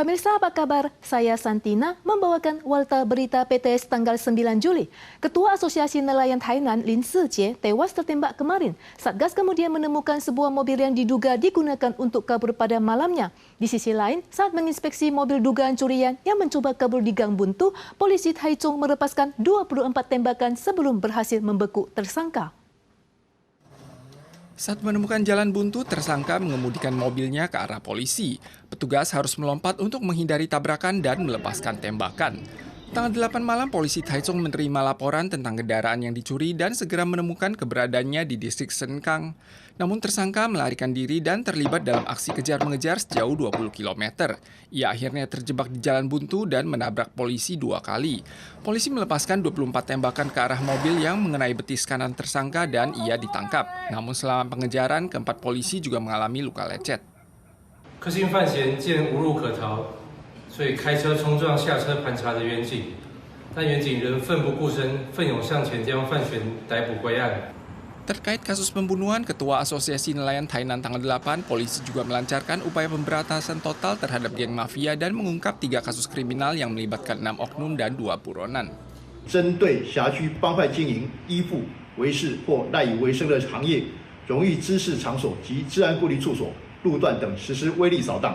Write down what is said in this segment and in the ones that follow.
Pemirsa apa kabar? Saya Santina membawakan Warta Berita PTS tanggal 9 Juli. Ketua Asosiasi Nelayan Hainan Lin Sijie tewas tertembak kemarin. Satgas kemudian menemukan sebuah mobil yang diduga digunakan untuk kabur pada malamnya. Di sisi lain, saat menginspeksi mobil dugaan curian yang mencoba kabur di Gang Buntu, polisi Taichung melepaskan 24 tembakan sebelum berhasil membekuk tersangka. Saat menemukan jalan buntu, tersangka mengemudikan mobilnya ke arah polisi. Petugas harus melompat untuk menghindari tabrakan dan melepaskan tembakan. Tanggal 8 malam, polisi Taichung menerima laporan tentang kendaraan yang dicuri dan segera menemukan keberadaannya di distrik Senkang. Namun tersangka melarikan diri dan terlibat dalam aksi kejar-mengejar sejauh 20 km. Ia akhirnya terjebak di jalan buntu dan menabrak polisi 2 kali. Polisi melepaskan 24 tembakan ke arah mobil yang mengenai betis kanan tersangka dan ia ditangkap. Namun selama pengejaran, keempat polisi juga mengalami luka lecet. 所以开车冲撞下车盘查的远警，但远警仍奋不顾身，奋勇向前将犯嫌逮捕归案。 Terkait kasus pembunuhan Ketua Asosiasi Nelayan Tainan tanggal 8, polisi juga melancarkan upaya pemberantasan total terhadap geng mafia dan mengungkap 3 kasus kriminal yang melibatkan 6 oknum dan 2 buronan. 针对辖区帮派经营、依附、维持或赖以为生的行业、荣誉知识场所及治安顾虑处所、路段等实施威力扫荡。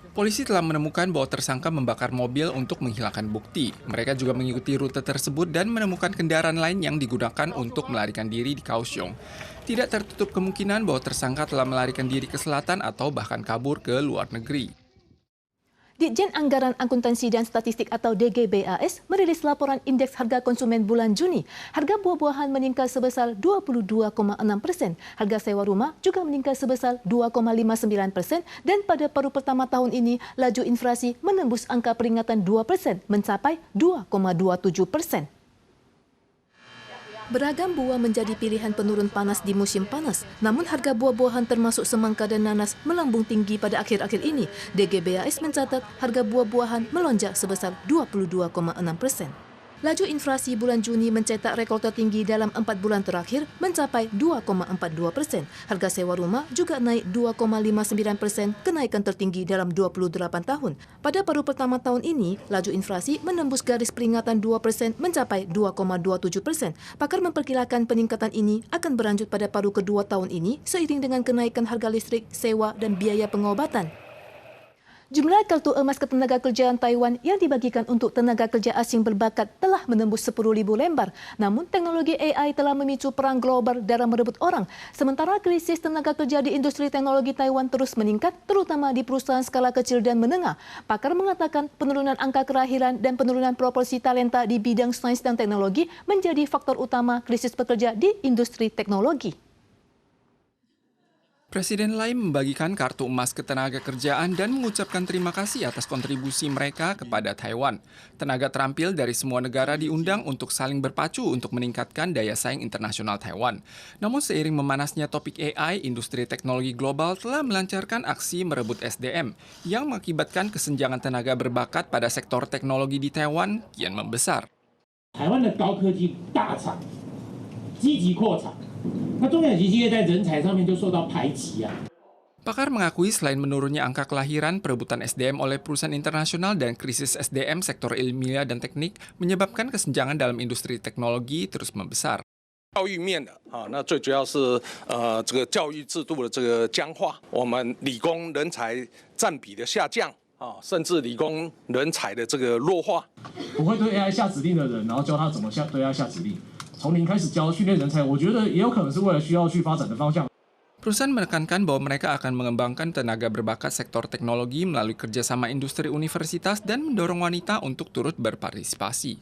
Polisi telah menemukan bahwa tersangka membakar mobil untuk menghilangkan bukti. Mereka juga mengikuti rute tersebut dan menemukan kendaraan lain yang digunakan untuk melarikan diri di Kaohsiung. Tidak tertutup kemungkinan bahwa tersangka telah melarikan diri ke selatan atau bahkan kabur ke luar negeri. Ditjen Anggaran Akuntansi dan Statistik atau DGBAS merilis laporan indeks harga konsumen bulan Juni. Harga buah-buahan meningkat sebesar 22,6%. Harga sewa rumah juga meningkat sebesar 2,59% dan pada paruh pertama tahun ini laju inflasi menembus angka peringatan 2% mencapai 2,27%. Beragam buah menjadi pilihan penurun panas di musim panas. Namun harga buah-buahan termasuk semangka dan nanas melambung tinggi pada akhir-akhir ini. DGBAS mencatat harga buah-buahan melonjak sebesar 22,6%. Laju inflasi bulan Juni mencetak rekor tertinggi dalam 4 bulan terakhir mencapai 2,42%. Harga sewa rumah juga naik 2,59%, kenaikan tertinggi dalam 28 tahun. Pada paruh pertama tahun ini, laju inflasi menembus garis peringatan 2% mencapai 2,27%. Pakar memperkirakan peningkatan ini akan berlanjut pada paruh kedua tahun ini seiring dengan kenaikan harga listrik, sewa, dan biaya pengobatan. Jumlah kartu emas ketenagakerjaan Taiwan yang dibagikan untuk tenaga kerja asing berbakat telah menembus 10.000 lembar. Namun, teknologi AI telah memicu perang global dalam merebut orang. Sementara krisis tenaga kerja di industri teknologi Taiwan terus meningkat, terutama di perusahaan skala kecil dan menengah. Pakar mengatakan penurunan angka kelahiran dan penurunan proporsi talenta di bidang sains dan teknologi menjadi faktor utama krisis pekerja di industri teknologi. Presiden Lai membagikan kartu emas ketenagakerjaan dan mengucapkan terima kasih atas kontribusi mereka kepada Taiwan. Tenaga terampil dari semua negara diundang untuk saling berpacu untuk meningkatkan daya saing internasional Taiwan. Namun seiring memanasnya topik AI, industri teknologi global telah melancarkan aksi merebut SDM yang mengakibatkan kesenjangan tenaga berbakat pada sektor teknologi di Taiwan kian membesar. Taiwan 的高科技大厂积极扩产。 那中小企业在人才上面就受到排挤啊。 Pakar mengakui selain menurunnya angka kelahiran, perebutan SDM oleh perusahaan internasional dan krisis SDM sektor ilmiah dan teknik menyebabkan kesenjangan dalam industri teknologi terus membesar. 教育面的那最主要是这个教育制度的这个僵化，我们理工人才占比的下降甚至理工人才的这个弱化。不会对 AI 下指令的人，然后教他怎么对 AI 下指令。 从零开始教训练人才，我觉得也有可能是为了需要去发展的方向。 Perusahaan menekankan bahwa mereka akan mengembangkan tenaga berbakat sektor teknologi melalui kerjasama industri universitas dan mendorong wanita untuk turut berpartisipasi.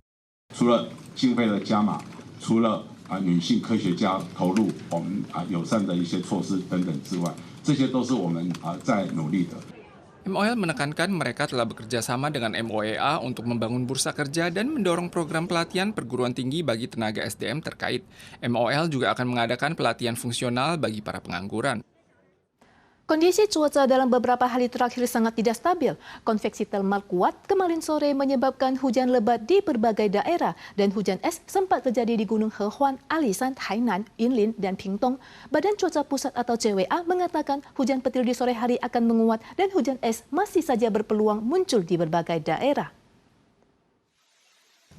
除了经费的加码，除了女性科学家投入我们友善的一些措施等等之外，这些都是我们在努力的。 MOL menekankan mereka telah bekerja sama dengan MOEA untuk membangun bursa kerja dan mendorong program pelatihan perguruan tinggi bagi tenaga SDM terkait. MOL juga akan mengadakan pelatihan fungsional bagi para pengangguran. Kondisi cuaca dalam beberapa hari terakhir sangat tidak stabil. Konveksi thermal kuat kemarin sore menyebabkan hujan lebat di berbagai daerah dan hujan es sempat terjadi di Gunung Hehuan, Alishan, Hainan, Yinlin, dan Pingtung. Badan Cuaca Pusat atau CWA mengatakan hujan petir di sore hari akan menguat dan hujan es masih saja berpeluang muncul di berbagai daerah.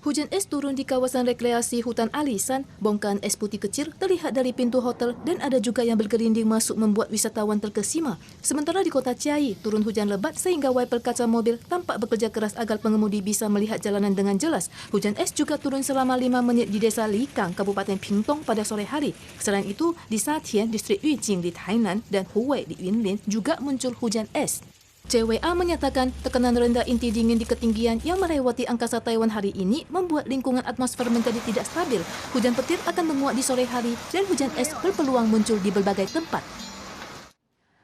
Hujan es turun di kawasan rekreasi hutan Alishan, bongkahan es putih kecil terlihat dari pintu hotel dan ada juga yang bergerinding masuk membuat wisatawan terkesima. Sementara di kota Chiayi, turun hujan lebat sehingga wiper kaca mobil tampak bekerja keras agar pengemudi bisa melihat jalanan dengan jelas. Hujan es juga turun selama 5 menit di desa Likang, Kabupaten Pingtung pada sore hari. Selain itu, di Satian, distrik Yujing di Hainan dan Huwei di Yinlin juga muncul hujan es. CWA menyatakan tekanan rendah inti dingin di ketinggian yang melewati angkasa Taiwan hari ini membuat lingkungan atmosfer menjadi tidak stabil. Hujan petir akan menguat di sore hari dan hujan es berpeluang muncul di berbagai tempat.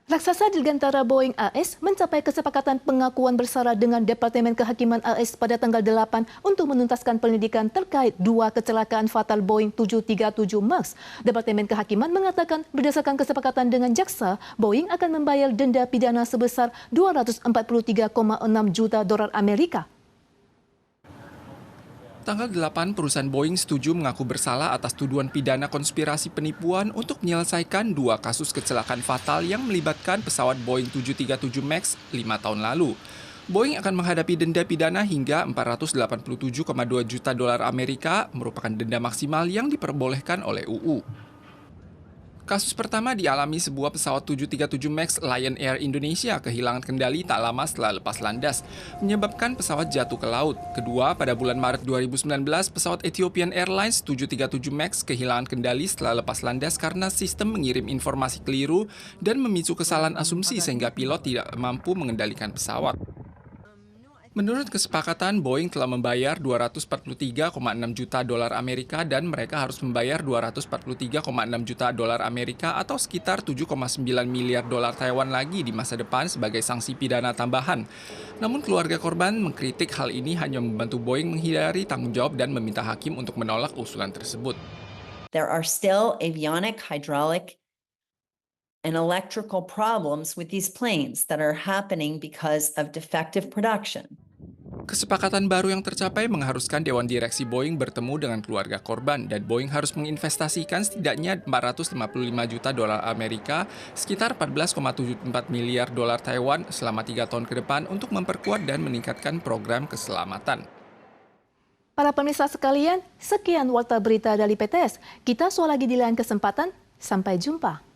Raksasa Dirgantara Boeing AS mencapai kesepakatan pengakuan bersara dengan Departemen Kehakiman AS pada tanggal 8 untuk menuntaskan penyelidikan terkait 2 kecelakaan fatal Boeing 737 MAX. Departemen Kehakiman mengatakan berdasarkan kesepakatan dengan jaksa, Boeing akan membayar denda pidana sebesar 243,6 juta dolar Amerika. Tanggal 8, perusahaan Boeing setuju mengaku bersalah atas tuduhan pidana konspirasi penipuan untuk menyelesaikan 2 kasus kecelakaan fatal yang melibatkan pesawat Boeing 737 MAX 5 tahun lalu. Boeing akan menghadapi denda pidana hingga 487,2 juta dolar Amerika, merupakan denda maksimal yang diperbolehkan oleh UU. Kasus pertama dialami sebuah pesawat 737 MAX Lion Air Indonesia kehilangan kendali tak lama setelah lepas landas, menyebabkan pesawat jatuh ke laut. Kedua, pada bulan Maret 2019, pesawat Ethiopian Airlines 737 MAX kehilangan kendali setelah lepas landas karena sistem mengirim informasi keliru dan memicu kesalahan asumsi sehingga pilot tidak mampu mengendalikan pesawat. Menurut kesepakatan, Boeing telah membayar 243,6 juta dolar Amerika dan mereka harus membayar 243,6 juta dolar Amerika atau sekitar 7,9 miliar dolar Taiwan lagi di masa depan sebagai sanksi pidana tambahan. Namun keluarga korban mengkritik hal ini hanya membantu Boeing menghindari tanggung jawab dan meminta hakim untuk menolak usulan tersebut. There are still avionic, hydraulic, and electrical problems with these planes that are happening because of defective production. Kesepakatan baru yang tercapai mengharuskan Dewan Direksi Boeing bertemu dengan keluarga korban dan Boeing harus menginvestasikan setidaknya 455 juta dolar Amerika, sekitar 14,74 miliar dolar Taiwan selama 3 tahun ke depan untuk memperkuat dan meningkatkan program keselamatan. Para pemirsa sekalian, sekian Warta Berita dari PTS. Kita soal lagi di lain kesempatan. Sampai jumpa.